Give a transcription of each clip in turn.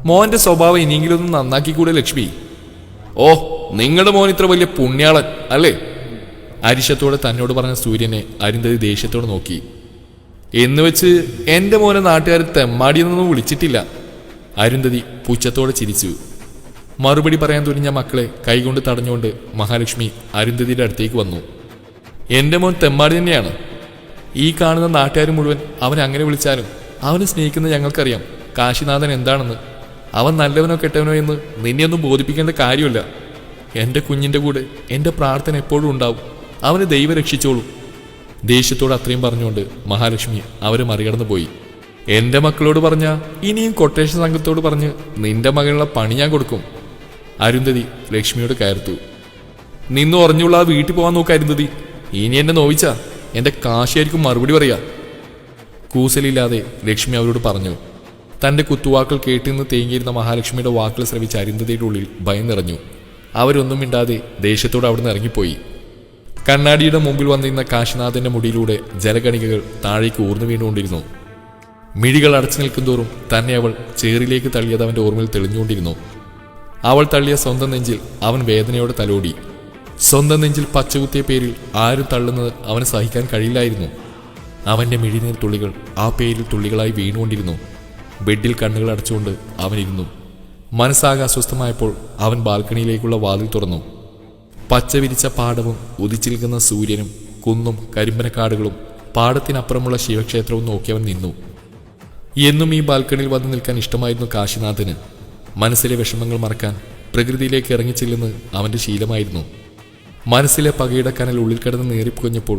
മോന്റെ സ്വഭാവം ഇനിയെങ്കിലും ഒന്ന് നന്നാക്കിക്കൂടെ ലക്ഷ്മി? ഓ, നിങ്ങളുടെ മോൻ ഇത്ര വലിയ പുണ്യാളൻ അല്ലേ? അരിശത്തോടെ തന്നോട് പറഞ്ഞ സൂര്യനെ അരുന്ധതി ദേഷ്യത്തോടെ നോക്കി. എന്നുവെച്ച് എന്റെ മോനെ നാട്ടുകാർ തെമ്മാടിയെന്നൊന്നും വിളിച്ചിട്ടില്ല. അരുന്ധതി പുച്ഛത്തോടെ ചിരിച്ചു. മറുപടി പറയാൻ തുനിഞ്ഞ മക്കളെ കൈകൊണ്ട് തടഞ്ഞുകൊണ്ട് മഹാലക്ഷ്മി അരുന്ധതിയുടെ അടുത്തേക്ക് വന്നു. എന്റെ മോൻ തെമ്മാടി തന്നെയാണ്. ഈ കാണുന്ന നാട്ടുകാർ മുഴുവൻ അവൻ അങ്ങനെ വിളിച്ചാലും അവനെ സ്നേഹിക്കുന്നത് ഞങ്ങൾക്കറിയാം കാശിനാഥൻ എന്താണെന്ന്. അവൻ നല്ലവനോ കെട്ടവനോ എന്ന് നിന്നെയൊന്നും ബോധിപ്പിക്കേണ്ട കാര്യമില്ല. എൻ്റെ കുഞ്ഞിൻ്റെ കൂടെ എൻ്റെ പ്രാർത്ഥന എപ്പോഴും ഉണ്ടാവും. അവന് ദൈവം രക്ഷിച്ചോളൂ. ദേഷ്യത്തോട് അത്രയും പറഞ്ഞുകൊണ്ട് മഹാലക്ഷ്മി അവരെ മറികടന്നു പോയി. എൻ്റെ മക്കളോട് പറഞ്ഞ ഇനിയും കൊട്ടേഷൻ സംഘത്തോട് പറഞ്ഞ് നിന്റെ മകനുള്ള പണി ഞാൻ കൊടുക്കും. അരുന്ധതി ലക്ഷ്മിയോട് കയർത്തു. നിന്നു ഉറഞ്ഞുള്ള ആ വീട്ടിൽ പോകാൻ നോക്ക അരുന്ധതി. ഇനി എന്നെ നോവിച്ചാ എൻ്റെ കാശിയായിരിക്കും മറുപടി പറയാ. കൂസലില്ലാതെ ലക്ഷ്മി അവരോട് പറഞ്ഞു. തൻ്റെ കുത്തുവാക്കൾ കേട്ടിന്ന് തേങ്ങിയിരുന്ന മഹാലക്ഷ്മിയുടെ വാക്കുകൾ ശ്രവിച്ച അരുന്ധതിയുടെ ഉള്ളിൽ ഭയം നിറഞ്ഞു. അവരൊന്നും മിണ്ടാതെ ദേഷ്യത്തോടെ അവിടുന്ന് ഇറങ്ങിപ്പോയി. കണ്ണാടിയുടെ മുമ്പിൽ വന്നിരുന്ന കാശിനാഥന്റെ മുടിയിലൂടെ ജലകണികകൾ താഴേക്ക് ഊർന്നു വീണുകൊണ്ടിരുന്നു. മിഴികൾ അടച്ചു നിൽക്കുന്തോറും തന്നെ അവൾ ചേറിലേക്ക് തള്ളിയത് അവൻ്റെ ഓർമ്മയിൽ തെളിഞ്ഞുകൊണ്ടിരുന്നു. അവൾ തള്ളിയ സ്വന്തം നെഞ്ചിൽ അവൻ വേദനയോടെ തലോടി. സ്വന്തം നെഞ്ചിൽ പച്ചകുത്തിയ പേരിൽ ആരും തള്ളുന്നത് അവന് സഹിക്കാൻ കഴിയില്ലായിരുന്നു. അവൻ്റെ മിഴിനീർ തുള്ളികൾ ആ പേരിൽ തുള്ളികളായി വീണുകൊണ്ടിരുന്നു. ബെഡിൽ കണ്ണുകൾ അടച്ചുകൊണ്ട് അവനിരുന്നു. മനസ്സാകെ അസ്വസ്ഥമായപ്പോൾ അവൻ ബാൽക്കണിയിലേക്കുള്ള വാതിൽ തുറന്നു. പച്ച വിരിച്ച പാടവും ഉദിച്ചിരിക്കുന്ന സൂര്യനും കുന്നും കരിമ്പനക്കാടുകളും പാടത്തിനപ്പുറമുള്ള ശിവക്ഷേത്രവും നോക്കി അവൻ നിന്നു. എന്നും ഈ ബാൽക്കണിയിൽ വന്നു നിൽക്കാൻ ഇഷ്ടമായിരുന്നു കാശിനാഥന്. മനസ്സിലെ വിഷമങ്ങൾ മറക്കാൻ പ്രകൃതിയിലേക്ക് ഇറങ്ങിച്ചില്ലെന്ന് അവൻ്റെ ശീലമായിരുന്നു. മനസ്സിലെ പകയുടെ കനൽ ഉള്ളിൽ കിടന്ന് നേറിപ്പുകഞ്ഞപ്പോൾ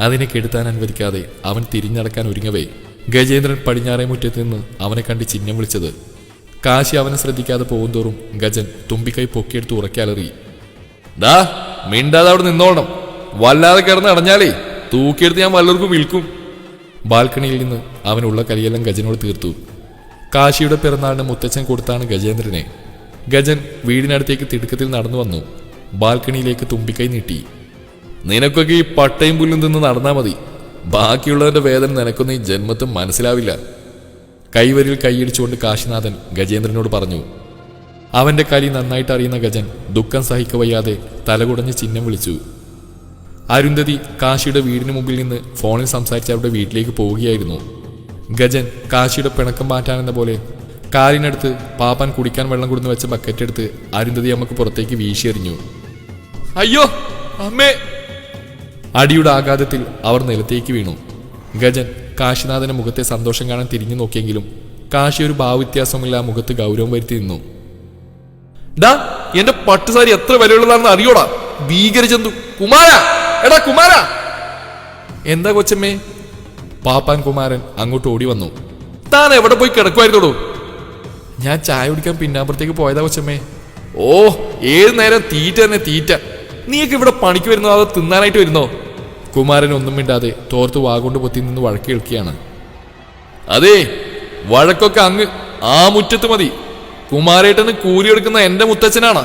അതിനെ കെടുത്താൻ അനുവദിക്കാതെ അവൻ തിരിഞ്ഞടക്കാൻ ഒരുങ്ങവേ ഗജേന്ദ്രൻ പടിഞ്ഞാറേ മുറ്റത്ത് നിന്ന് അവനെ കണ്ട് ചിഹ്നം വിളിച്ചത്. കാശി അവനെ ശ്രദ്ധിക്കാതെ പോകുന്തോറും ഗജൻ തുമ്പിക്കൈ പൊക്കിയെടുത്ത് ഉറക്കാലറി. ദാ മിണ്ടാതെ അവിടെ നിന്നോണം. വല്ലാതെ കിടന്ന് അടഞ്ഞാലേ തൂക്കിയെടുത്ത് ഞാൻ വല്ലവർക്കും വിൽക്കും. ബാൽക്കണിയിൽ നിന്ന് അവനുള്ള കലിയെല്ലാം ഗജനോട് തീർത്തു. കാശിയുടെ പിറന്നാളിന് മുത്തച്ഛൻ കൊടുത്താണ് ഗജേന്ദ്രനെ. ഗജൻ വീടിനടുത്തേക്ക് തിടുക്കത്തിൽ നടന്നു വന്നു. ബാൽക്കണിയിലേക്ക് തുമ്പിക്കൈ നീട്ടി. നിനക്കൊക്കെ ഈ പട്ടയും പുല്ലും തിന്ന് നടന്നാൽ മതി. ബാക്കിയുള്ളവന്റെ വേദന നിനക്കൊന്നും ഈ ജന്മത്തും മനസ്സിലാവില്ല. കൈവരിൽ കൈയിടിച്ചുകൊണ്ട് കാശിനാഥൻ ഗജേന്ദ്രനോട് പറഞ്ഞു. അവന്റെ കലി നന്നായിട്ട് അറിയുന്ന ഗജൻ ദുഃഖം സഹിക്കവയ്യാതെ തലകുടഞ്ഞ് ചിഹ്നം വിളിച്ചു. അരുന്ധതി കാശിയുടെ വീടിന് മുമ്പിൽ നിന്ന് ഫോണിൽ സംസാരിച്ച് അവരുടെ വീട്ടിലേക്ക് പോവുകയായിരുന്നു. ഗജൻ കാശിയുടെ പിണക്കം മാറ്റാനെന്ന പോലെ കാലിനടുത്ത് പാപ്പാൻ കുടിക്കാൻ വെള്ളം കൊടുന്ന് വെച്ച ബക്കറ്റെടുത്ത് അരുന്ധതി അമ്മക്ക് പുറത്തേക്ക് വീശിയെറിഞ്ഞു. അയ്യോ അമ്മേ! അടിയുടെ ആഘാതത്തിൽ അവർ നിലത്തേക്ക് വീണു. ഗജൻ കാശിനാഥന്റെ മുഖത്തെ സന്തോഷം കാണാൻ തിരിഞ്ഞു നോക്കിയെങ്കിലും കാശി ഒരു ഭാവവ്യത്യാസമില്ല മുഖത്ത് ഗൗരവം വരുത്തി നിന്നു. ഡാ, എന്റെ പട്ടുസാരി എത്ര വിലയുള്ളതാണെന്ന് അറിയോടാ ഭീകരജന്തു! കുമാര, എടാ കുമാര! എന്താ കൊച്ചമ്മേ? പാപ്പാൻ കുമാരൻ അങ്ങോട്ട് ഓടി വന്നു. താൻ എവിടെ പോയി കിടക്കുമായിരുന്നോടോ? ഞാൻ ചായ കുടിക്കാൻ പിന്നാമ്പുറത്തേക്ക് പോയതാ കൊച്ചമ്മേ. ഓ, ഏത് നേരം തീറ്റ തന്നെ തീറ്റ. നീയൊക്കെ ഇവിടെ പണിക്ക് വരുന്നോ അതോ തിന്നാനായിട്ട് വരുന്നോ? കുമാരൻ ഒന്നും മിണ്ടാതെ തോർത്ത് വാഗൊണ്ട് പൊത്തി നിന്ന് വഴക്ക് കേൾക്കുകയാണ്. അതേ, വഴക്കൊക്കെ അങ്ങ് ആ മുറ്റത്ത് മതി. കുമാരേട്ടന് കൂലിയെടുക്കുന്ന എന്റെ മുത്തച്ഛനാണ്,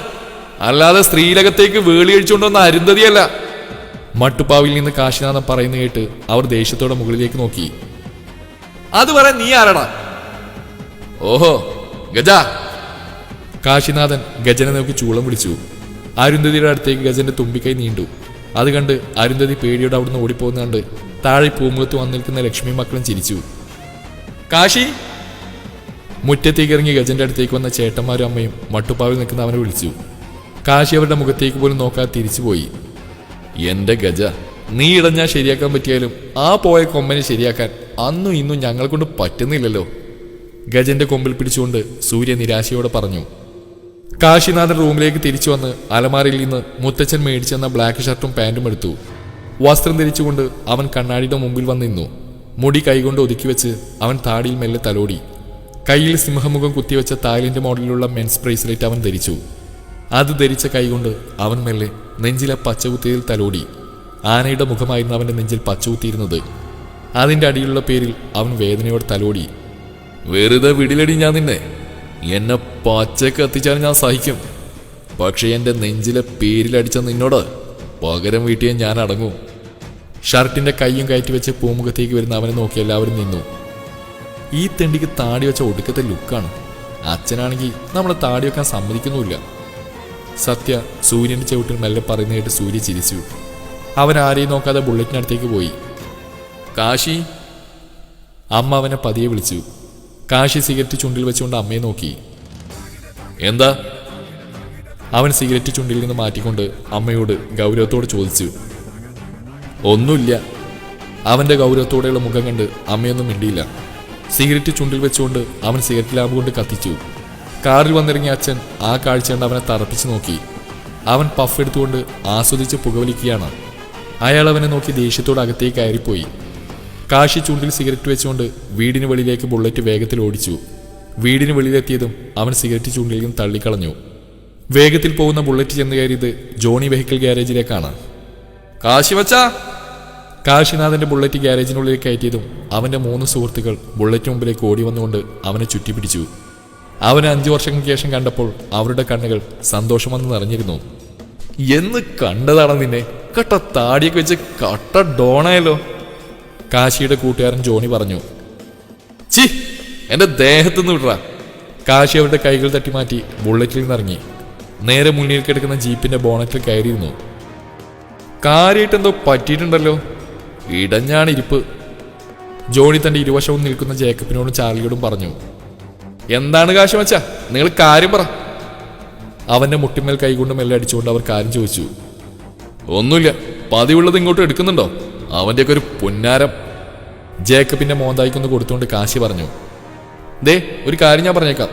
അല്ലാതെ സ്ത്രീലകത്തേക്ക് വേളിയഴിച്ചുകൊണ്ടുവന്ന അരുന്ധതിയല്ല. മട്ടുപ്പാവിൽ നിന്ന് കാശിനാഥൻ പറയുന്ന കേട്ട് അവർ ദേഷ്യത്തോടെ മുകളിലേക്ക് നോക്കി. അത് പറയാൻ നീ ആരാടാ? ഓഹോ, ഗജ! കാശിനാഥൻ ഗജനെ നോക്കി ചൂളം വിളിച്ചു. അരുന്ധതിയുടെ അടുത്തേക്ക് ഗജന്റെ തുമ്പിക്കൈ നീണ്ടു. അത് കണ്ട് അരുന്ധതി പേടിയോടെ അവിടുന്ന് ഓടിപ്പോകുന്ന കണ്ട് താഴെ പൂമുഖത്ത് വന്നു നിൽക്കുന്ന ലക്ഷ്മി മക്കളും ചിരിച്ചു. കാശി! മുറ്റത്തേക്ക് ഇറങ്ങി ഗജന്റെ അടുത്തേക്ക് വന്ന ചേട്ടന്മാരും അമ്മയും മട്ടുപ്പാവിൽ നിൽക്കുന്ന അവനെ വിളിച്ചു. കാശി അവരുടെ മുഖത്തേക്ക് പോലും നോക്കാതെ തിരിച്ചുപോയി. എന്റെ ഗജ, നീ ഇടഞ്ഞാൽ ശരിയാക്കാൻ പറ്റിയാലും ആ പോയ കൊമ്പനെ ശരിയാക്കാൻ അന്നും ഇന്നും ഞങ്ങളെ കൊണ്ട് പറ്റുന്നില്ലല്ലോ. ഗജന്റെ കൊമ്പിൽ പിടിച്ചുകൊണ്ട് സൂര്യ നിരാശയോടെ പറഞ്ഞു. കാശിനാഥൻ റൂമിലേക്ക് തിരിച്ചു വന്ന് അലമാരയിൽ നിന്ന് മുത്തച്ഛൻ മേടിച്ചെന്ന ബ്ലാക്ക് ഷർട്ടും പാൻറ്റും എടുത്തു. വസ്ത്രം ധരിച്ചുകൊണ്ട് അവൻ കണ്ണാടിയുടെ മുമ്പിൽ വന്നിരുന്നു. മുടി കൈകൊണ്ട് ഒതുക്കി വെച്ച് അവൻ താടിയിൽ മെല്ലെ തലോടി. കയ്യിൽ സിംഹമുഖം കുത്തിവെച്ച തായ്ലൻഡ് മോഡലിലുള്ള മെൻസ് ബ്രേസ്ലെറ്റ് അവൻ ധരിച്ചു. അത് ധരിച്ച കൈകൊണ്ട് അവൻ മെല്ലെ നെഞ്ചിലെ പച്ചകുത്തിയിൽ തലോടി. ആനയുടെ മുഖമായിരുന്നു അവൻ്റെ നെഞ്ചിൽ പച്ചകുത്തിയിരുന്നത്. അതിൻ്റെ അടിയിലുള്ള പേരിൽ അവൻ വേദനയോടെ തലോടി. വെറുതെ വിടിലടി ഞാൻ നിന്നെ. എന്നെ പച്ചക്ക് എത്തിച്ചാൽ ഞാൻ സഹിക്കും. പക്ഷെ എൻ്റെ നെഞ്ചിലെ പേരിലടിച്ച നിന്നോട് പകരം വീട്ടിയെ ഞാൻ അടങ്ങും. ഷർട്ടിൻ്റെ കൈയും കയറ്റി വെച്ച് പൂമുഖത്തേക്ക് വരുന്ന അവനെ നോക്കി എല്ലാവരും നിന്നു. ഈ തെണ്ടിക്ക് താടി വെച്ച ഒടുക്കത്തെ ലുക്കാണ്. അച്ഛനാണെങ്കിൽ നമ്മളെ താടി വെക്കാൻ സമ്മതിക്കുന്നുമില്ല. സത്യ സൂര്യന്റെ ചവിട്ടിൽ മെല്ലെ പറയുന്ന കേട്ട് സൂര്യ ചിരിച്ചു. അവൻ ആരെയും നോക്കാതെ ബുള്ളറ്റിനടുത്തേക്ക് പോയി. കാശി. അമ്മ അവനെ പതിയെ വിളിച്ചു. കാശി സിഗരറ്റ് ചുണ്ടിൽ വെച്ചുകൊണ്ട് അമ്മയെ നോക്കി. എന്താ? അവൻ സിഗരറ്റ് ചുണ്ടിൽ നിന്ന് മാറ്റിക്കൊണ്ട് അമ്മയോട് ഗൗരവത്തോട് ചോദിച്ചു. ഒന്നുമില്ല. അവന്റെ ഗൗരവത്തോടെയുള്ള മുഖം കണ്ട് അമ്മയൊന്നും മിണ്ടിയില്ല. സിഗരറ്റ് ചുണ്ടിൽ വെച്ചുകൊണ്ട് അവൻ സിഗരറ്റ് ലാമ്പ് കൊണ്ട് കത്തിച്ചു. കാറിൽ വന്നിറങ്ങിയ അച്ഛൻ ആ കാഴ്ച കണ്ട് അവനെ തറപ്പിച്ചു നോക്കി. അവൻ പഫ് എടുത്തുകൊണ്ട് ആസ്വദിച്ച് പുകവലിക്കുകയാണ്. അയാൾ അവനെ നോക്കി ദേഷ്യത്തോട് അകത്തേക്ക് കയറിപ്പോയി. കാശി ചുണ്ടിൽ സിഗരറ്റ് വെച്ചുകൊണ്ട് വീടിന് വെളിയിലേക്ക് ബുള്ളറ്റ് വേഗത്തിൽ ഓടിച്ചു. വീടിന് വെളിയിലെത്തിയതും അവൻ സിഗരറ്റ് ചുണ്ടിൽ നിന്ന് തള്ളിക്കളഞ്ഞു. വേഗത്തിൽ പോകുന്ന ബുള്ളറ്റ് ചെന്ന് കയറിയത് ജോണി വെഹിക്കിൾ ഗ്യാരേജിലേക്കാണ്. കാശി വച്ചാ. കാശിനാഥന്റെ ബുള്ളറ്റ് ഗ്യാരേജിനുള്ളിൽ കയറ്റിയതും അവന്റെ 3 സുഹൃത്തുക്കൾ ബുള്ളറ്റ് മുമ്പിലേക്ക് ഓടി വന്നുകൊണ്ട് അവനെ ചുറ്റിപ്പിടിച്ചു. അവനെ 5 വർഷങ്ങൾക്ക് ശേഷം കണ്ടപ്പോൾ അവരുടെ കണ്ണുകൾ സന്തോഷം വന്ന് നിറഞ്ഞിരുന്നു. എന്ന് കണ്ടതാണ് നിന്നെ, കട്ട താടിയൊക്കെ വെച്ച് കട്ട ഡോണായല്ലോ, കാശിയുടെ കൂട്ടുകാരൻ ജോണി പറഞ്ഞു. ചി, എന്റെ ദേഹത്തുനിന്ന് വിടറ. കാശി അവരുടെ കൈകൾ തട്ടിമാറ്റി ബുള്ളറ്റിൽ നിന്നിറങ്ങി. നേരെ മുന്നിൽ കിടക്കുന്ന ജീപ്പിന്റെ ബോണറ്റിൽ കയറിയിരുന്നു. കാര്യമായിട്ട് എന്തോ പറ്റിയിട്ടുണ്ടല്ലോ, ഇടഞ്ഞാണിരിപ്പ്. ജോണി തന്റെ ഇരുവശവും നിൽക്കുന്ന ജേക്കബിനോടും ചാർലിയോടും പറഞ്ഞു. എന്താണ് കാശി മച്ചാ, നിങ്ങൾ കാര്യം പറ. അവന്റെ മുട്ടിന്മേൽ കൈകൊണ്ട് മെല്ലെ അടിച്ചുകൊണ്ട് അവർ കാര്യം ചോദിച്ചു. ഒന്നുമില്ല, പതിവുള്ളത് ഇങ്ങോട്ട് എടുക്കുന്നുണ്ടോ? അവന്റെയൊക്കെ ഒരു പുന്നാരം. ജേക്കബിന്റെ മോന്തായിക്കൊന്ന് കൊടുത്തുകൊണ്ട് കാശി പറഞ്ഞു. ദേ, ഒരു കാര്യം ഞാൻ പറഞ്ഞേക്കാം.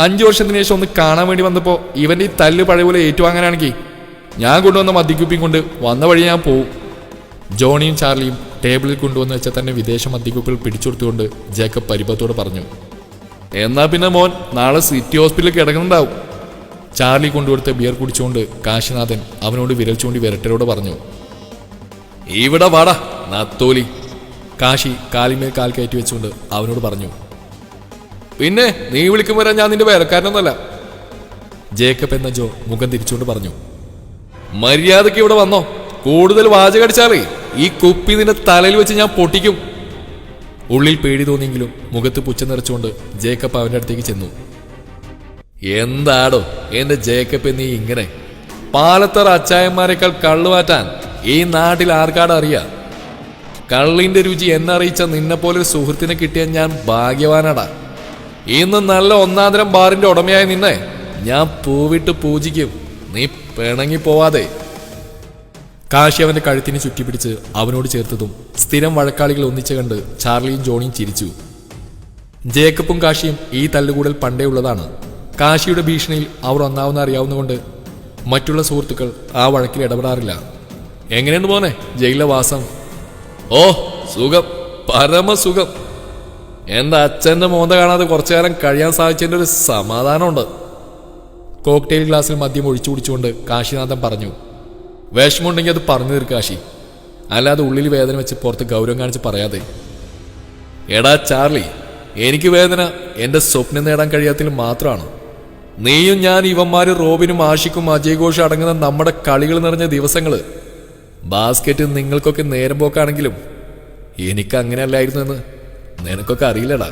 5 വർഷത്തിന് ശേഷം ഒന്ന് കാണാൻ വേണ്ടി വന്നപ്പോ ഇവന്റെ ഈ തല്ല് പഴയ പോലെ ഏറ്റുവാങ്ങാനാണെങ്കിൽ ഞാൻ കൊണ്ടുവന്ന മദ്യക്കുപ്പിയും കൊണ്ട് വന്ന വഴി ഞാൻ പോവും. ജോണിയും ചാർലിയും ടേബിളിൽ കൊണ്ടുവന്ന് വെച്ച തന്നെ വിദേശ മദ്യക്കുപ്പിൽ പിടിച്ചെടുത്തുകൊണ്ട് ജേക്കബ് പരിഭവത്തോട് പറഞ്ഞു. എന്നാ പിന്നെ മോൻ നാളെ സിറ്റി ഹോസ്പിറ്റലിൽ കിടക്കുന്നുണ്ടാവും. ചാർലി കൊണ്ടുകൊടുത്ത ബിയർ കുടിച്ചുകൊണ്ട് കാശിനാഥൻ അവനോട് വിരൽ ചൂണ്ടി വിരട്ടരോട് പറഞ്ഞു. ഇവിടെ വാടാ നത്തോലി. കാശി കാലിന്മേൽ കാൽ കയറ്റി വെച്ചുകൊണ്ട് അവനോട് പറഞ്ഞു. പിന്നെ നീ വിളിക്കും വരാൻ ഞാൻ നിന്റെ വേലക്കാരനൊന്നുമല്ല. ജേക്കബ് എന്ന ജോ മുഖം തിരിച്ചുകൊണ്ട് പറഞ്ഞു. മര്യാദയ്ക്ക് ഇവിടെ വന്നോ, കൂടുതൽ വാചകടിച്ചാലേ ഈ കുപ്പി നിന്റെ തലയിൽ വെച്ച് ഞാൻ പൊട്ടിക്കും. ഉള്ളിൽ പേടി തോന്നിയെങ്കിലും മുഖത്ത് പുച്ഛം നിറച്ചുകൊണ്ട് ജേക്കബ് അവന്റെ അടുത്തേക്ക് ചെന്നു. എന്താടോ എന്റെ ജേക്കബ് നീ ഇങ്ങനെ? പാലത്തറ അച്ചായന്മാരെക്കാൾ കള്ളു മാറ്റാൻ ഈ നാട്ടിൽ ആർക്കാട് അറിയാം. കള്ളിന്റെ രുചി എന്നറിയിച്ച നിന്നെപ്പോലൊരു സുഹൃത്തിനെ കിട്ടിയ ഞാൻ ഭാഗ്യവാനാടാ. ഇന്ന് നല്ല ഒന്നാന്തരം ബാറിന്റെ ഉടമയായ നിന്നെ ഞാൻ പൂവിട്ട് പൂജിക്കും, നീ പിണങ്ങി പോവാതെ. കാശി അവന്റെ കഴുത്തിന് ചുറ്റിപ്പിടിച്ച് അവനോട് ചേർത്തതും സ്ഥിരം വഴക്കാളികൾ ഒന്നിച്ചു കണ്ട് ചാർലിയും ജോണിയും ചിരിച്ചു. ജേക്കബും കാശിയും ഈ തല്ലുകൂടൽ പണ്ടേ ഉള്ളതാണ്. കാശിയുടെ ഭീഷണിയിൽ അവർ ഒന്നാവുന്ന അറിയാവുന്നതുകൊണ്ട് മറ്റുള്ള സുഹൃത്തുക്കൾ ആ വഴക്കിൽ ഇടപെടാറില്ല. എങ്ങനെയുണ്ട് മോനെ ജയിലിലെ വാസം? ഓ സുഖം, പരമസുഖം. എന്റെ അച്ഛന്റെ മോന്ത കാണാതെ കുറച്ചു കാലം കഴിയാൻ സാധിച്ചതിന്റെ ഒരു സമാധാനമുണ്ട്. കോക്ടെയിൽ ഗ്ലാസ്സിൽ മദ്യം ഒഴിച്ചു കുടിച്ചുകൊണ്ട് കാശിനാഥൻ പറഞ്ഞു. വിഷമമുണ്ടെങ്കിൽ അത് പറഞ്ഞു തീർക്ക് കാശി, അല്ലാതെ ഉള്ളിൽ വേദന വെച്ച് പുറത്ത് ഗൗരവം കാണിച്ച് പറയാതെ. എടാ ചാർലി, എനിക്ക് വേദന എന്റെ സ്വപ്നം നേടാൻ കഴിയാത്തതിൽ മാത്രമാണ്. നീയും ഞാൻ ഇവന്മാര് റോബിനും ആഷിക്കും അജയ് ഘോഷും അടങ്ങുന്ന നമ്മുടെ കളികൾ നിറഞ്ഞ ദിവസങ്ങള്. ബാസ്കറ്റ് നിങ്ങൾക്കൊക്കെ നേരം പോക്കാണെങ്കിലും എനിക്ക് അങ്ങനെ അല്ലായിരുന്നു എന്ന് നിനക്കൊക്കെ അറിയില്ലടാ.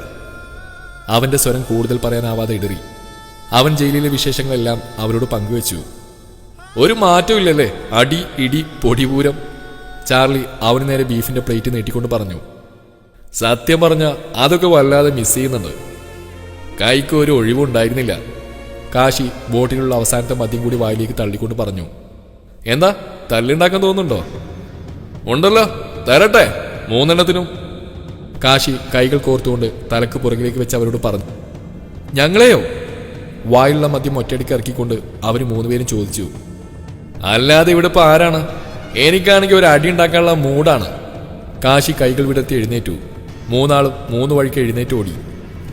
അവന്റെ സ്വരം കൂടുതൽ പറയാനാവാതെ ഇടറി. അവൻ ജയിലിലെ വിശേഷങ്ങളെല്ലാം അവരോട് പങ്കുവെച്ചു. ഒരു മാറ്റവും ഇല്ലല്ലേ, അടി ഇടി പൊടിപൂരം. ചാർലി അവന് നേരെ ബീഫിന്റെ പ്ലേറ്റ് നീട്ടിക്കൊണ്ട് പറഞ്ഞു. സത്യം പറഞ്ഞ അതൊക്കെ വല്ലാതെ മിസ് ചെയ്യുന്നുണ്ട്. കൈക്ക് ഒരു ഒഴിവുണ്ടായിരുന്നില്ല. കാശി ബോട്ടിലുള്ള അവസാനത്തെ മദ്യം കൂടി വായിലേക്ക് തള്ളിക്കൊണ്ട് പറഞ്ഞു. എന്താ തല്ലുണ്ടാക്കാൻ തോന്നുന്നുണ്ടോ? ഉണ്ടല്ലോ, തരട്ടെ 3 എണ്ണത്തിനും. കാശി കൈകൾ കോർത്തുകൊണ്ട് തലക്ക് പുറകിലേക്ക് വെച്ച് അവരോട് പറഞ്ഞു. ഞങ്ങളെയോ? വായിലുള്ള മദ്യം ഒറ്റയടിക്ക് ഇറക്കിക്കൊണ്ട് അവർ 3 പേരും ചോദിച്ചു. അല്ലാതെ ഇവിടെ ഇപ്പൊ ആരാണ്? എനിക്കാണെങ്കിൽ ഒരു അടി ഉണ്ടാക്കാനുള്ള മൂടാണ്. കാശി കൈകൾ വിടർത്തി എഴുന്നേറ്റു. 3 ആളും 3 വഴിക്ക് എഴുന്നേറ്റ് ഓടി.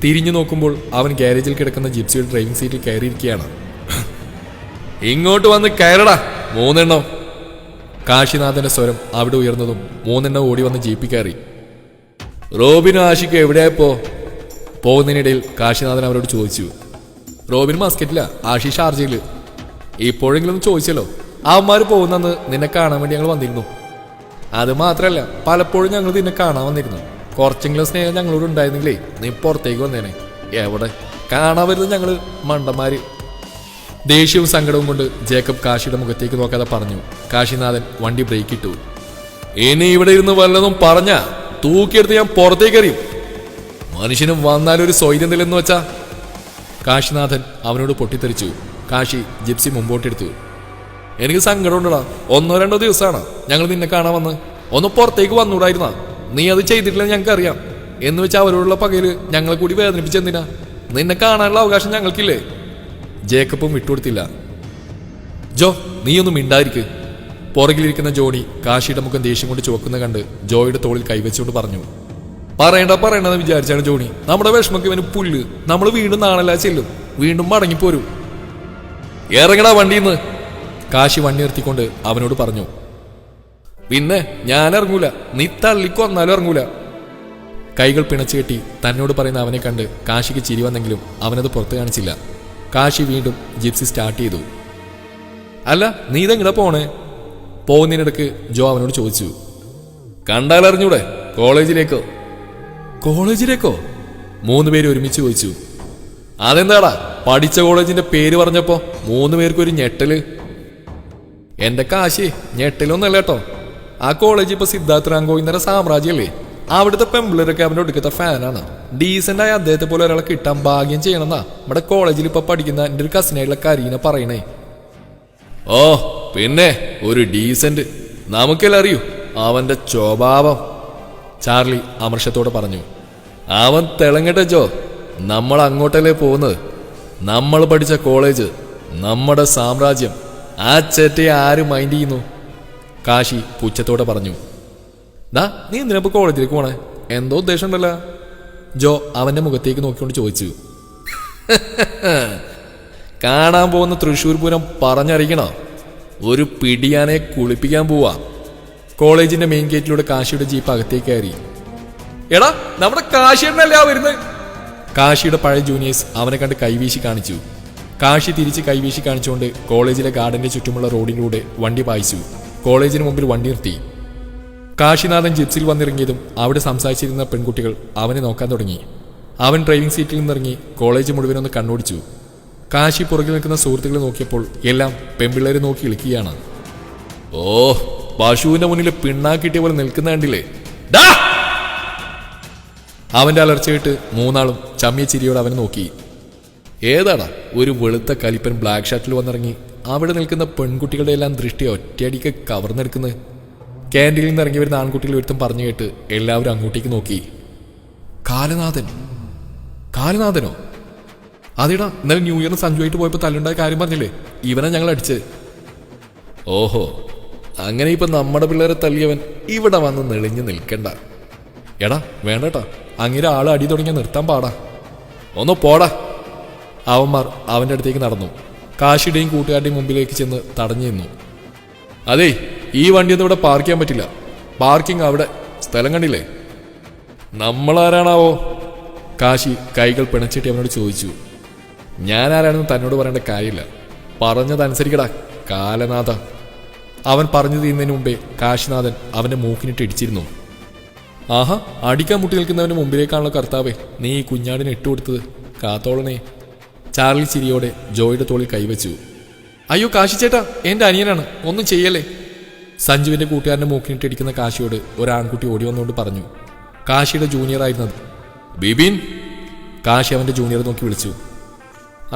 തിരിഞ്ഞു നോക്കുമ്പോൾ അവൻ ഗാരേജിൽ കിടക്കുന്ന ജിപ്സിയുടെ ഡ്രൈവിംഗ് സീറ്റിൽ കയറിയിരിക്കുകയാണ്. ഇങ്ങോട്ട് വന്ന് കയറടാ 3 എണ്ണം. കാശിനാഥന്റെ സ്വരം അവിടെ ഉയർന്നതും 3 എണ്ണം ഓടി വന്ന് ജീപ്പിൽ കയറി. റോബിനും ആഷിക്കും എവിടെയായപ്പോ? പോകുന്നതിനിടയിൽ കാശിനാഥൻ അവരോട് ചോദിച്ചു. റോബിൻ മസ്കറ്റില്ല, ആഷി ഷാർജയിൽ. ഇപ്പോഴെങ്കിലും ഒന്ന് ചോദിച്ചല്ലോ, അവന്മാർ പോകുന്നെന്ന് നിന്നെ കാണാൻ വേണ്ടി ഞങ്ങൾ വന്നിരുന്നു. അത് മാത്രമല്ല, പലപ്പോഴും ഞങ്ങൾ നിന്നെ കാണാൻ വന്നിരുന്നു. കുറച്ചെങ്കിലും സ്നേഹം ഞങ്ങളോട് ഉണ്ടായിരുന്നെങ്കിലേ നീ പുറത്തേക്ക് വന്നേനെ. എവിടെ കാണാൻ വരുന്നത് ഞങ്ങള് മണ്ടന്മാര്. ദേഷ്യവും സങ്കടവും കൊണ്ട് ജേക്കബ് കാശിയുടെ മുഖത്തേക്ക് നോക്കാതെ പറഞ്ഞു. കാശിനാഥൻ വണ്ടി ബ്രേക്ക് ഇട്ടു. ഇനി ഇവിടെ ഇരുന്ന് വല്ലതും പറഞ്ഞ തൂക്കിയെടുത്ത് ഞാൻ പുറത്തേക്ക് എറിയും. മനുഷ്യനും വന്നാലൊരു സ്വൈര്യമില്ലെന്ന് വെച്ചാ. കാശിനാഥൻ അവനോട് പൊട്ടിത്തെറിച്ചു. കാശി ജിപ്സി മുമ്പോട്ടെടുത്തു. എനിക്ക് സങ്കടമുണ്ടടാ. 1-2 ദിവസമാണ് ഞങ്ങൾ നിന്നെ കാണാൻ വന്ന്. ഒന്ന് പുറത്തേക്ക് വന്നൂടായിരുന്ന. നീ അത് ചെയ്തിട്ടില്ലെന്ന് ഞങ്ങൾക്കറിയാം. എന്ന് വെച്ചാൽ അവരോടുള്ള പകയില് ഞങ്ങളെ കൂടി വേദനിപ്പിച്ചെന്തിനാ? നിന്നെ കാണാനുള്ള അവകാശം ഞങ്ങൾക്കില്ലേ? ജേക്കബും വിട്ടുകൊടുത്തില്ല. ജോ, നീയൊന്നും മിണ്ടായിരിക്ക്. പുറകിലിരിക്കുന്ന ജോണി കാശിയുടെ മുഖം ദേഷ്യം കൊണ്ട് ചുവക്കുന്ന കണ്ട് ജോയുടെ തോളിൽ കൈവച്ചുകൊണ്ട് പറഞ്ഞു. പറയണ്ടെന്ന് വിചാരിച്ചാണ് ജോണി. നമ്മുടെ വിഷമക്ക് ഇവന് പുല്ല്. നമ്മൾ വീണ്ടും നാളല്ല ചെല്ലും. വീണ്ടും മടങ്ങിപ്പോരും. ഇറങ്ങടാ വണ്ടിന്ന്. കാശി വണ്ടി നിർത്തിക്കൊണ്ട് അവനോട് പറഞ്ഞു. പിന്നെ ഞാൻ ഇറങ്ങൂല. നീ തള്ളിക്കൊന്നാലും ഇറങ്ങൂല. കൈകൾ പിണച്ചു കെട്ടി തന്നോട് പറയുന്ന അവനെ കണ്ട് കാശിക്ക് ചിരി വന്നെങ്കിലും അവനത് പുറത്ത് കാണിച്ചില്ല. കാശി വീണ്ടും ജിപ്സി സ്റ്റാർട്ട് ചെയ്തു. അല്ല, നീ ഇതെങ്ങനെ പോണേ? പോകുന്നതിനിടക്ക് ജോ അവനോട് ചോദിച്ചു. കണ്ടാലറിഞ്ഞൂടെ? കോളേജിലേക്കോ? 3 പേര് ഒരുമിച്ച് ചോദിച്ചു. അതെന്താടാ, പഠിച്ച കോളേജിന്റെ പേര് പറഞ്ഞപ്പോ 3 പേർക്കൊരു ഞെട്ടല്. എന്റെ കാശി, ഞെട്ടലൊന്നല്ല കേട്ടോ. ആ കോളേജ് ഇപ്പൊ സിദ്ധാർത്ഥ റാങ്കോയിന്നര സാമ്രാജ്യല്ലേ. അവിടുത്തെ പെമ്പിളരൊക്കെ അവന്റെ ഒടുക്കത്തെ ഫാനാണ്. ഡീസന്റ് ആയ അദ്ദേഹത്തെ പോലെ ഒരാളെ കിട്ടാൻ ഭാഗ്യം ചെയ്യണമെന്നാ നമ്മുടെ കോളേജിൽ ഇപ്പൊ പഠിക്കുന്ന എന്റെ ഒരു കസിനായിട്ടുള്ള കരീന പറയണേ. ഓ പിന്നെ ഒരു ഡീസന്റ്. നമുക്കെല്ലാം അറിയൂ അവന്റെ സ്വഭാവം. ചാർലി അമർഷത്തോടെ പറഞ്ഞു. അവൻ തിളങ്ങട്ടെ ജോ. നമ്മൾ അങ്ങോട്ടല്ലേ പോകുന്നത്. നമ്മൾ പഠിച്ച കോളേജ്, നമ്മുടെ സാമ്രാജ്യം. ആ ചേട്ടയെ ആരും മൈൻഡ് ചെയ്യുന്നു? കാശി പുച്ഛത്തോടെ പറഞ്ഞു. ദാ, നീ എന്തിനപ്പോ കോളേജിലേക്ക് പോണേ? എന്തോ ഉദ്ദേശം ഉണ്ടല്ലോ? ജോ അവന്റെ മുഖത്തേക്ക് നോക്കിക്കൊണ്ട് ചോദിച്ചു. കാണാൻ പോകുന്ന തൃശ്ശൂർ പൂരം പറഞ്ഞറിയിക്കണോ? ഒരു പിടിയാനെ കുളിപ്പിക്കാൻ പോവാ. കോളേജിന്റെ മെയിൻ ഗേറ്റിലൂടെ കാശിയുടെ ജീപ്പ് അകത്തേക്ക് കയറി. എടാ, നമ്മുടെ കാശിയണ്ണല്ലേ ആ വരുന്നത്? കാശിയുടെ പഴയ ജൂനിയേഴ്സ് അവനെ കണ്ട് കൈവീശി കാണിച്ചു. കാശി തിരിച്ച് കൈവീശി കാണിച്ചുകൊണ്ട് കോളേജിലെ ഗാർഡന്റെ ചുറ്റുമുള്ള റോഡിലൂടെ വണ്ടി പായിച്ചു. കോളേജിന് മുമ്പിൽ വണ്ടി നിർത്തി. കാശിനാഥൻ ജിപ്സിൽ വന്നിറങ്ങിയതും അവിടെ സംസാരിച്ചിരുന്ന പെൺകുട്ടികൾ അവനെ നോക്കാൻ തുടങ്ങി. അവൻ ഡ്രൈവിംഗ് സീറ്റിൽ നിന്നിറങ്ങി കോളേജ് മുഴുവനൊന്ന് കണ്ണോടിച്ചു. കാശി പുറകിൽ നിൽക്കുന്ന സുഹൃത്തുക്കളെ നോക്കിയപ്പോൾ എല്ലാം പെൺപിള്ളേരെ നോക്കി ഇളിക്കുകയാണ്. ഓ, പശുവിന്റെ മുന്നിൽ പിണ്ണാക്കിട്ടിയ പോലെ നിൽക്കുന്ന കണ്ടില്ലേ? അവന്റെ അലർച്ച കേട്ട് 3 ആളും ചമ്മിയ ചിരിയോടെ അവനെ നോക്കി. ഏതാടാ ഒരു വെളുത്ത കലിപ്പൻ ബ്ലാക്ക് ഷർട്ടിൽ വന്നിറങ്ങി അവിടെ നിൽക്കുന്ന പെൺകുട്ടികളുടെ എല്ലാം ദൃഷ്ടി ഒറ്റയടിക്ക് കവർന്നെടുക്കുന്നത്? ക്യാൻറ്റീനിൽ നിന്ന് ഇറങ്ങി വരുന്ന ആൺകുട്ടികൾ ഒരുത്തും പറഞ്ഞു കേട്ട് എല്ലാവരും അങ്ങോട്ടേക്ക് നോക്കി. കാലനാഥനോ? അതേടാ, ഇന്നലെ ന്യൂ ഇയറിന് സഞ്ജുവായിട്ട് പോയപ്പോൾ തല്ലുണ്ടായ കാര്യം പറഞ്ഞില്ലേ? ഇവനെ ഞങ്ങൾ അടിച്ച്. ഓഹോ, അങ്ങനെ ഇപ്പൊ നമ്മുടെ പിള്ളേരെ തല്ലിയവൻ ഇവിടെ വന്ന് നെളിഞ്ഞു നിൽക്കണ്ട. എടാ വേണ്ടട്ടാ, അങ്ങനെ ആള് അടി തുടങ്ങിയ നിർത്താൻ പാടാ. ഒന്ന് പോടാ. അവന്മാർ അവൻ്റെ അടുത്തേക്ക് നടന്നു. കാശിയുടെയും കൂട്ടുകാരുടെയും മുമ്പിലേക്ക് ചെന്ന് തടഞ്ഞു നിന്നു. അതേ, ഈ വണ്ടിയൊന്നും ഇവിടെ പാർക്ക് ചെയ്യാൻ പറ്റില്ല. പാർക്കിംഗ് അവിടെ. സ്ഥലം കണ്ടില്ലേ? നമ്മളാരാണാവോ? കാശി കൈകൾ പിണച്ചിട്ട് അവനോട് ചോദിച്ചു. ഞാനാരാണെന്ന് തന്നോട് പറയേണ്ട കാര്യമില്ല. പറഞ്ഞതനുസരിക്കടാ കാലനാഥ. അവൻ പറഞ്ഞു തീരുന്നതിന് മുമ്പേ കാശിനാഥൻ അവന്റെ മൂക്കിനിട്ട് ഇടിച്ചിരുന്നു. ആഹാ, അടിക്കാൻ മുട്ടി നിൽക്കുന്നവന്റെ മുമ്പിലേക്കാണല്ലോ കർത്താവേ നീ ഈ കുഞ്ഞാടിന് ഇട്ടുകൊടുത്തത്. കാത്തോളണേ. ചാർലി ചിരിയോടെ ജോയുടെ തോളിൽ കൈവച്ചു. അയ്യോ കാശി ചേട്ടാ, എന്റെ അനിയനാണ്, ഒന്നും ചെയ്യല്ലേ. സഞ്ജുവിന്റെ കൂട്ടുകാരന്റെ മൂക്കിനിട്ടിടിക്കുന്ന കാശിയോട് ഒരാൺകുട്ടി ഓടി വന്നുകൊണ്ട് പറഞ്ഞു. കാശിയുടെ ജൂനിയർ ആയിരുന്നത്. ബിബിൻ. കാശി അവന്റെ ജൂനിയറെ നോക്കി വിളിച്ചു.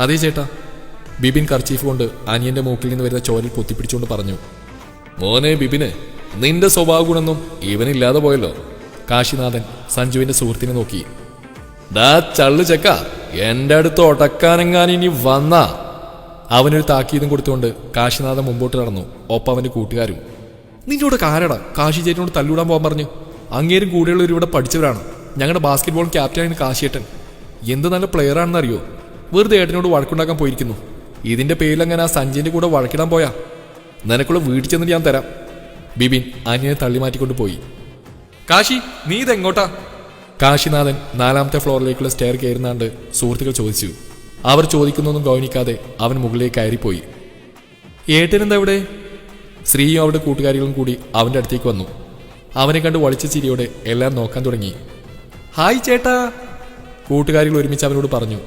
അതെ ചേട്ടാ. ബിബിൻ കർച്ചീഫ് കൊണ്ട് അനിയന്റെ മൂക്കിൽ നിന്ന് വരുന്ന ചോരൽ പൊത്തിപ്പിടിച്ചുകൊണ്ട് പറഞ്ഞു. മോനെ ബിബിന്, നിന്റെ സ്വഭാവ ഗുണൊന്നും ഇവനില്ലാതെ പോയല്ലോ. കാശിനാഥൻ സഞ്ജുവിന്റെ സുഹൃത്തിനെ നോക്കി. ദാ ചള്ളു ചെക്ക, എന്റെ അടുത്ത് ഒടക്കാനെങ്ങാൻ ഇനി വന്നാ. അവനൊരു താക്കീതും കൊടുത്തുകൊണ്ട് കാശിനാഥൻ മുമ്പോട്ട് നടന്നു. ഒപ്പം അവന്റെ കൂട്ടുകാരും. നിന്നോട് കാരടാ കാശി ചേട്ടനോട് തല്ലൂടാൻ പോകാൻ പറഞ്ഞു. അങ്ങേരും കൂടെയുള്ളവർ ഇവിടെ പഠിച്ചവരാണ്. ഞങ്ങളുടെ ബാസ്കറ്റ്ബോൾ ക്യാപ്റ്റനാണ് കാശിയേട്ടൻ. എന്ത് നല്ല പ്ലെയർ ആണെന്നറിയോ? വെറുതെ ഏട്ടനോട് വഴക്കുണ്ടാക്കാൻ പോയിരിക്കുന്നു. ഇതിന്റെ പേരിലങ്ങനെ ആ സഞ്ജയന്റെ കൂടെ വഴക്കിടാൻ പോയാ നിനക്കുള്ള വീട്ടിൽ ചെന്നിട്ട് ഞാൻ തരാം. ബിബിൻ അനിയനെ തള്ളി മാറ്റിക്കൊണ്ട് പോയി. കാശി, നീ ഇതെങ്ങോട്ടാ? കാശിനാഥൻ 4ാമത്തെ ഫ്ലോറിലേക്കുള്ള സ്റ്റെയർ കയറുന്നാണ്ട് സുഹൃത്തുക്കൾ ചോദിച്ചു. അവർ ചോദിക്കുന്നൊന്നും ഗൗനിക്കാതെ അവൻ മുകളിലേക്ക് കയറിപ്പോയി. ഏട്ടനെന്താ ഇവിടെ? ശ്രീയും അവരുടെ കൂട്ടുകാരികളും കൂടി അവന്റെ അടുത്തേക്ക് വന്നു. അവനെ കണ്ട് വളിച്ച ചിരിയോടെ എല്ലാം നോക്കാൻ തുടങ്ങി. ഹായ് ചേട്ടാ, കൂട്ടുകാരികൾ ഒരുമിച്ച് അവനോട് പറഞ്ഞു.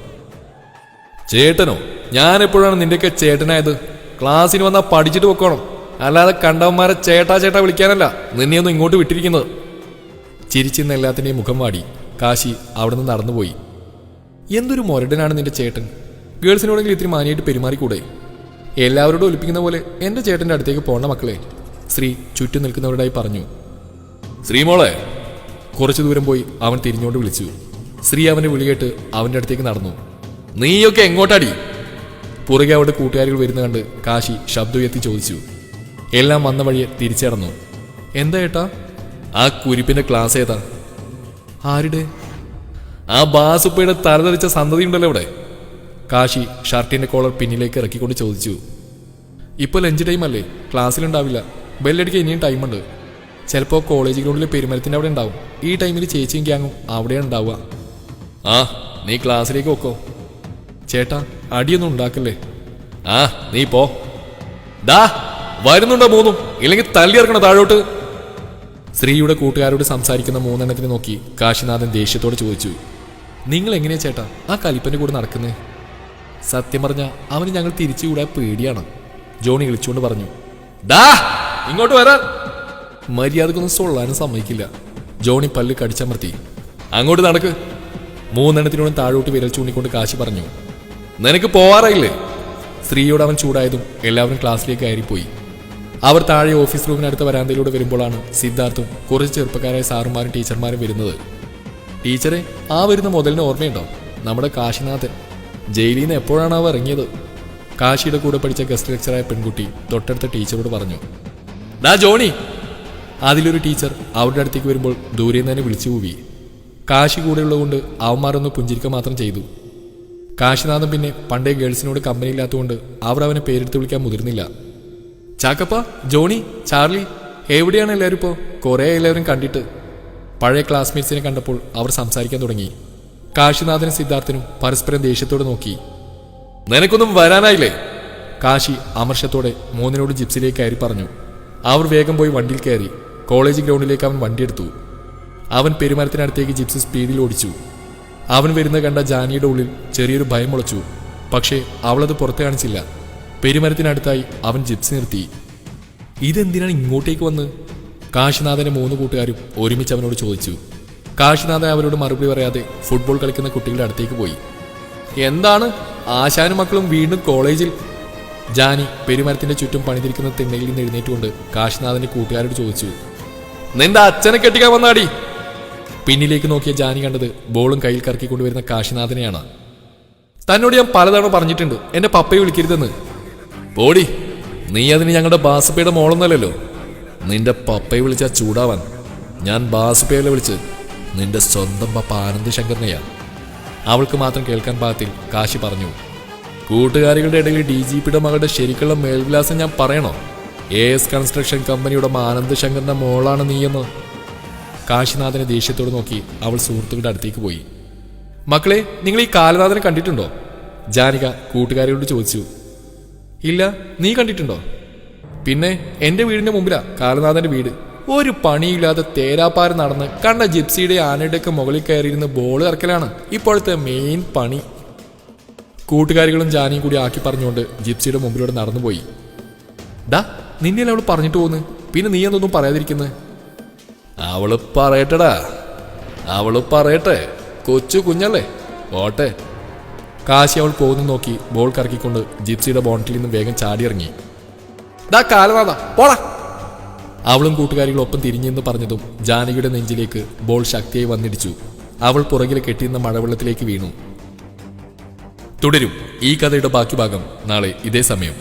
ചേട്ടനോ? ഞാൻ എപ്പോഴാണ് നിന്റെയൊക്കെ ചേട്ടനായത്? ക്ലാസ്സിന് വന്നാൽ പഠിച്ചിട്ട് വെക്കണം, അല്ലാതെ കണ്ടവന്മാരെ ചേട്ടാ ചേട്ടാ വിളിക്കാനല്ല നിന്നെയൊന്നും ഇങ്ങോട്ട് വിട്ടിരിക്കുന്നത്. ചിരിച്ചിരുന്ന എല്ലാത്തിൻ്റെയും മുഖം വാടി. കാശി അവിടെ നിന്ന് നടന്നുപോയി. എന്തൊരു മൊരടനാണ് നിന്റെ ചേട്ടൻ. ഗേൾസിനോടെങ്കിലും ഇത്തിരി മാനിയായിട്ട് പെരുമാറിക്കൂടെ? എല്ലാവരോടും ഒലിപ്പിക്കുന്ന പോലെ എൻ്റെ ചേട്ടൻ്റെ അടുത്തേക്ക് പോകണ്ട മക്കളെ, ശ്രീ ചുറ്റും നിൽക്കുന്നവരോടായി പറഞ്ഞു. ശ്രീമോളെ. കുറച്ചു ദൂരം പോയി അവൻ തിരിഞ്ഞുകൊണ്ട് വിളിച്ചു. ശ്രീ അവൻ്റെ വിളി കേട്ട് അവൻ്റെ അടുത്തേക്ക് നടന്നു. നീയൊക്കെ എങ്ങോട്ടാടി? പുറകെ അവിടെ കൂട്ടുകാരികൾ വരുന്ന കണ്ട് കാശി ശബ്ദം ഉയർത്തി ചോദിച്ചു. എല്ലാം വന്ന വഴിയെ തിരിച്ചടന്നു. എന്താ ഏട്ടാ? ആ കുരിപ്പിന്റെ ക്ലാസ് ഏതാ? ആരുടെ? ആ ബാസുപ്പയുടെ തലതെറിച്ച സന്തതി ഉണ്ടല്ലോ ഇവിടെ. കാശി ഷർട്ടിന്റെ കോളർ പിന്നിലേക്ക് ഇറക്കിക്കൊണ്ട് ചോദിച്ചു. ഇപ്പോൾ ലഞ്ച് ടൈം അല്ലേ, ക്ലാസ്സിലുണ്ടാവില്ല. ബെല്ലടിക്കാൻ ഇനിയും ടൈമുണ്ട്. ചിലപ്പോൾ കോളേജ് ഗ്രൗണ്ടിലെ പെരുമരത്തിൻ്റെ അവിടെ ഉണ്ടാവും. ഈ ടൈമിൽ ചേച്ചിയും ഗ്യാങ്ങും അവിടെയാണ് ഉണ്ടാവുക. ആ, നീ ക്ലാസ്സിലേക്ക് വെക്കോ. ചേട്ടാ, അടിയൊന്നും ഉണ്ടാക്കല്ലേ. ആ, നീ പോ. ഡാ, വരുന്നുണ്ടോ മൂന്നും? ഇല്ലെങ്കിൽ തല്ലി ഇറക്കണം താഴോട്ട്. ശ്രീയുടെ കൂട്ടുകാരോട് സംസാരിക്കുന്ന മൂന്നെണ്ണത്തിനെ നോക്കി കാശിനാഥൻ ദേഷ്യത്തോട് ചോദിച്ചു. നിങ്ങൾ എങ്ങനെയാ ചേട്ടാ ആ കലിപ്പന്റെ കൂടെ നടക്കുന്നേ? സത്യം പറഞ്ഞ അവന് ഞങ്ങൾ തിരിച്ചുകൂടാൻ പേടിയാണ്, ജോണി വിളിച്ചുകൊണ്ട് പറഞ്ഞു. ഡാ, ഇങ്ങോട്ട് വരാൻ. മര്യാദക്കൊന്നും സൊള്ളാനും സമ്മതിക്കില്ല. ജോണി പല്ല് കടിച്ചമർത്തി. അങ്ങോട്ട് നടക്ക്. മൂന്നെണ്ണത്തിനോടും താഴോട്ട് വിരൽ ചൂണ്ടിക്കൊണ്ട് കാശി പറഞ്ഞു. നിനക്ക് പോവാറായില്ലേ? സ്ത്രീയോട് അവൻ ചൂടായതും എല്ലാവരും ക്ലാസ്സിലേക്ക് കയറിപ്പോയി. അവർ താഴെ ഓഫീസ് റൂമിനടുത്ത വരാന്തയിലൂടെ വരുമ്പോഴാണ് സിദ്ധാർത്ഥും കുറച്ച് ചെറുപ്പക്കാരായ സാറുമാരും ടീച്ചർമാരും വരുന്നത്. ടീച്ചറെ, ആ വരുന്ന മുതലിന് ഓർമ്മയുണ്ടോ? നമ്മുടെ കാശിനാഥൻ. ജയിലിൽ നിന്ന് എപ്പോഴാണ് അവ ഇറങ്ങിയത്? കാശിയുടെ കൂടെ പഠിച്ച ഗസ്റ്റ് ലെക്ചറായ പെൺകുട്ടി തൊട്ടടുത്ത ടീച്ചറോട് പറഞ്ഞു. ഡാ ജോണി. അതിലൊരു ടീച്ചർ അവരുടെ അടുത്തേക്ക് വരുമ്പോൾ ദൂരെ നിന്ന് തന്നെ വിളിച്ചു പോയി. കാശി കൂടെ ഉള്ളതുകൊണ്ട് അവന്മാരൊന്ന് പുഞ്ചിരിക്കുക മാത്രം ചെയ്തു. കാശിനാഥൻ പിന്നെ പണ്ടേ ഗേൾസിനോട് കമ്പനി ഇല്ലാത്തതുകൊണ്ട് അവർ അവനെ പേരെടുത്ത് വിളിക്കാൻ മുതിർന്നില്ല. ചാക്കപ്പ, ജോണി, ചാർലി, എവിടെയാണ് എല്ലാവരും ഇപ്പോൾ? കുറേ എല്ലാവരും കണ്ടിട്ട്. പഴയ ക്ലാസ്മേറ്റ്സിനെ കണ്ടപ്പോൾ അവർ സംസാരിക്കാൻ തുടങ്ങി. കാശിനാഥനും സിദ്ധാർത്ഥനും പരസ്പരം ദേഷ്യത്തോടെ നോക്കി. നിനക്കൊന്നും വരാനായില്ലേ? കാശി അമർഷത്തോടെ മൂന്നിനോട് ജിപ്സിലേക്ക് കയറി പറഞ്ഞു. അവർ വേഗം പോയി വണ്ടിയിൽ കയറി. കോളേജ് ഗ്രൗണ്ടിലേക്ക് അവൻ വണ്ടിയെടുത്തു. അവൻ പെരുമരത്തിനടുത്തേക്ക് ജിപ്സി സ്പീഡിൽ ഓടിച്ചു. അവൻ വരുന്ന കണ്ട ജാനിയുടെ ഉള്ളിൽ ചെറിയൊരു ഭയം മുളച്ചു. പക്ഷേ അവളത് പുറത്ത് കാണിച്ചില്ല. പെരുമരത്തിനടുത്തായി അവൻ ജിപ്സി നിർത്തി. ഇതെന്തിനാണ് ഇങ്ങോട്ടേക്ക് വന്ന്? കാശിനാഥന്റെ മൂന്ന് കൂട്ടുകാരും ഒരുമിച്ച് അവനോട് ചോദിച്ചു. കാശിനാഥൻ അവരോട് മറുപടി പറയാതെ ഫുട്ബോൾ കളിക്കുന്ന കുട്ടികളുടെ അടുത്തേക്ക് പോയി. എന്താണ്, ആശാനും മക്കളും വീണ്ടും കോളേജിൽ? ജാനി പെരുമരത്തിന്റെ ചുറ്റും പണിതിരിക്കുന്ന തിണ്ണയിൽ നിന്ന് എഴുന്നേറ്റുകൊണ്ട് കാശിനാഥന്റെ കൂട്ടുകാരോട് ചോദിച്ചു. നിന്റെ അച്ഛനെ കെട്ടിക്കാൻ വന്നാടി. പിന്നിലേക്ക് നോക്കിയ ജാനി കണ്ടത് ബോളും കയ്യിൽ കറക്കിക്കൊണ്ടുവരുന്ന കാശിനാഥനെയാണ്. തന്നോട് ഞാൻ പലതവണ പറഞ്ഞിട്ടുണ്ട് എന്റെ പപ്പയെ വിളിക്കരുതെന്ന്. പോടി, നീ അതിന് ഞങ്ങളുടെ ബാസുപ്പയുടെ മോളൊന്നല്ലല്ലോ. നിന്റെ പപ്പയെ വിളിച്ചാൽ ചൂടാവാൻ. ഞാൻ ബാസുപ്പയല്ലേ വിളിച്ച്, നിന്റെ സ്വന്തം പപ്പ ആനന്ദ് ശങ്കറിനെയാ. അവൾക്ക് മാത്രം കേൾക്കാൻ പാകത്തിൽ കാശി പറഞ്ഞു. കൂട്ടുകാരികളുടെ ഇടയിൽ DGPയുടെ മകളുടെ ശരിക്കുള്ള മേൽവിലാസം ഞാൻ പറയണോ? AS കൺസ്ട്രക്ഷൻ കമ്പനിയുടെ ആനന്ദ് ശങ്കറിന്റെ മോളാണ് നീയെന്ന്. കാശിനാഥനെ ദേഷ്യത്തോട് നോക്കി അവൾ സുഹൃത്തുക്കളുടെ അടുത്തേക്ക് പോയി. മക്കളെ, നിങ്ങൾ ഈ കാലനാഥനെ കണ്ടിട്ടുണ്ടോ? ജാനിക കൂട്ടുകാരിയോട് ചോദിച്ചു. ഇല്ല, നീ കണ്ടിട്ടുണ്ടോ? പിന്നെ എൻ്റെ വീടിന്റെ മുമ്പിലാ കാലനാഥന്റെ വീട്. ഒരു പണിയില്ലാതെ തേരാപ്പാര നടന്ന് കണ്ട ജിപ്സിയുടെ ആനയുടെയൊക്കെ മുകളിൽ കയറിയിരുന്ന് ബോൾ ഇറക്കലാണ് ഇപ്പോഴത്തെ മെയിൻ പണി. കൂട്ടുകാരികളും ജാനിയും കൂടി ആക്കി പറഞ്ഞുകൊണ്ട് ജിപ്സിയുടെ മുമ്പിലൂടെ നടന്നുപോയി. ഡാ, നിന്നെയല്ലേ അവള് പറഞ്ഞിട്ട് പോന്ന്, പിന്നെ നീ എന്തൊന്നും പറയാതിരിക്കുന്നത്? അവള് പറയട്ടടാ, അവള് പറയട്ടെ, കൊച്ചു കുഞ്ഞല്ലേ, ഓട്ടെ. കാശി അവൾ പോകുന്നു നോക്കി ബോൾ കറക്കിക്കൊണ്ട് ജിപ്സിയുടെ ബോണ്ടിൽ നിന്ന് വേഗം ചാടിയിറങ്ങി. ഡാ കാലനാഥ, പോടാ. അവളും കൂട്ടുകാരികളും ഒപ്പം തിരിഞ്ഞെന്ന് പറഞ്ഞതും ജാനകിയുടെ നെഞ്ചിലേക്ക് ബോൾ ശക്തിയായി വന്നിടിച്ചു. അവൾ പുറകിൽ കെട്ടിയിരുന്ന മഴവെള്ളത്തിലേക്ക് വീണു. തുടരും ഈ കഥയുടെ ബാക്കി ഭാഗം നാളെ ഇതേ സമയം.